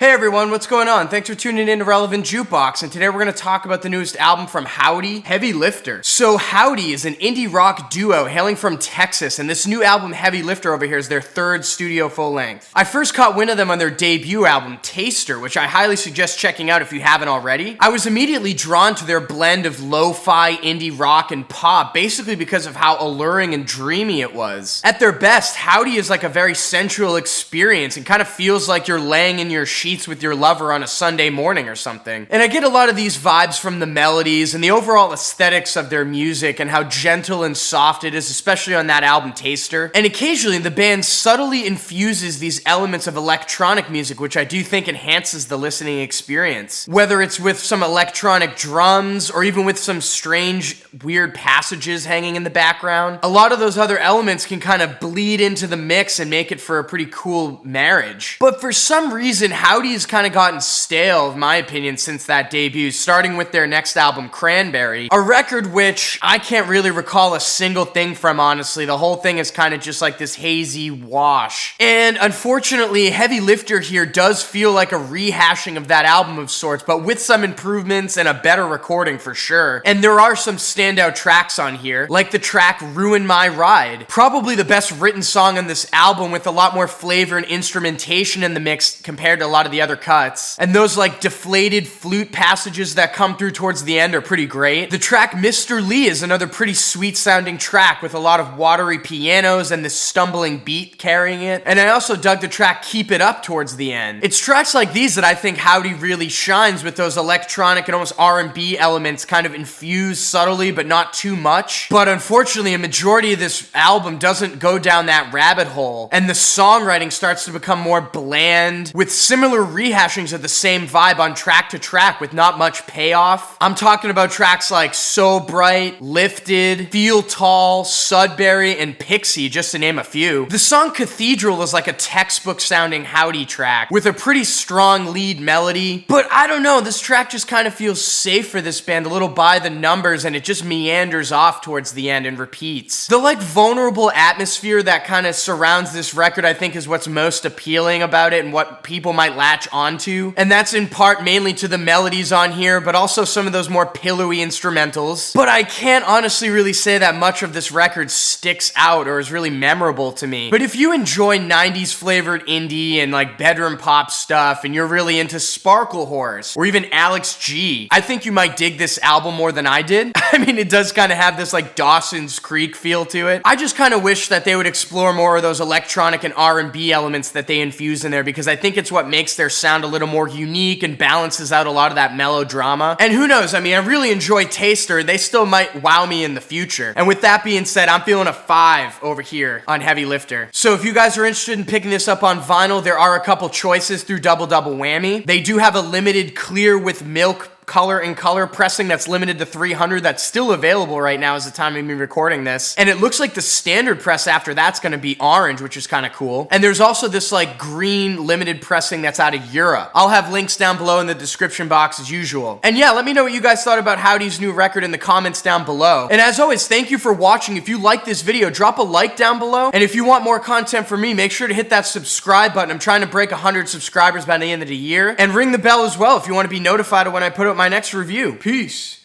Hey everyone, what's going on? Thanks for tuning in to Relevant Jukebox, and today we're going to talk about the newest album from Hovvdy, Heavy Lifter. So Hovvdy is an indie rock duo hailing from Texas, and this new album, Heavy Lifter, over here is their third studio full length. I first caught wind of them on their debut album, Taster, which I highly suggest checking out if you haven't already. I was immediately drawn to their blend of lo-fi, indie rock, and pop, basically because of how alluring and dreamy it was. At their best, Hovvdy is like a very sensual experience and kind of feels like you're laying in your sheets with your lover on a Sunday morning or something. And I get a lot of these vibes from the melodies and the overall aesthetics of their music and how gentle and soft it is, especially on that album Taster. And occasionally the band subtly infuses these elements of electronic music, which I do think enhances the listening experience. Whether it's with some electronic drums or even with some strange, weird passages hanging in the background, a lot of those other elements can kind of bleed into the mix and make it for a pretty cool marriage. But for some reason, Hovvdy's kind of gotten stale, in my opinion, since that debut, starting with their next album, Cranberry, a record which I can't really recall a single thing from, honestly. The whole thing is kind of just like this hazy wash. And unfortunately, Heavy Lifter here does feel like a rehashing of that album of sorts, but with some improvements and a better recording for sure. And there are some standout tracks on here, like the track Ruin My Ride, probably the best written song on this album, with a lot more flavor and instrumentation in the mix compared to a lot of the other cuts. And those like deflated flute passages that come through towards the end are pretty great. The track Mr. Lee is another pretty sweet sounding track with a lot of watery pianos and this stumbling beat carrying it. And I also dug the track Keep It Up towards the end. It's tracks like these that I think Hovvdy really shines, with those electronic and almost R&B elements kind of infused subtly but not too much. But unfortunately, a majority of this album doesn't go down that rabbit hole, and the songwriting starts to become more bland, with similar rehashings of the same vibe on track to track with not much payoff. I'm talking about tracks like So Bright, Lifted, Feel Tall, Sudbury, and Pixie, just to name a few. The song Cathedral is like a textbook sounding Hovvdy track with a pretty strong lead melody, but I don't know, this track just kind of feels safe for this band, a little by the numbers, and it just meanders off towards the end and repeats. The like vulnerable atmosphere that kind of surrounds this record, I think, is what's most appealing about it and what people might latch onto, and that's in part mainly to the melodies on here, but also some of those more pillowy instrumentals. But I can't honestly really say that much of this record sticks out or is really memorable to me. But if you enjoy 90s flavored indie and like bedroom pop stuff, and you're really into Sparkle Horse or even Alex G, I think you might dig this album more than I did. I mean, it does kind of have this like Dawson's Creek feel to it. I just kind of wish that they would explore more of those electronic and R&B elements that they infuse in there, because I think it's what makes their sound a little more unique and balances out a lot of that melodrama. And who knows, I mean, I really enjoy Taster. They still might wow me in the future. And with that being said, I'm feeling a 5 over here on Heavy Lifter. So if you guys are interested in picking this up on vinyl, there are a couple choices through Double Whammy. They do have a limited clear with milk color and color pressing that's limited to 300 that's still available right now as the time of me recording this. And it looks like the standard press after that's going to be orange, which is kind of cool. And there's also this like green limited pressing that's out of Europe. I'll have links down below in the description box as usual. And yeah, let me know what you guys thought about Hovvdy's new record in the comments down below. And as always, thank you for watching. If you like this video, drop a like down below. And if you want more content from me, make sure to hit that subscribe button. I'm trying to break 100 subscribers by the end of the year. And ring the bell as well if you want to be notified of when I put up my next review. Peace.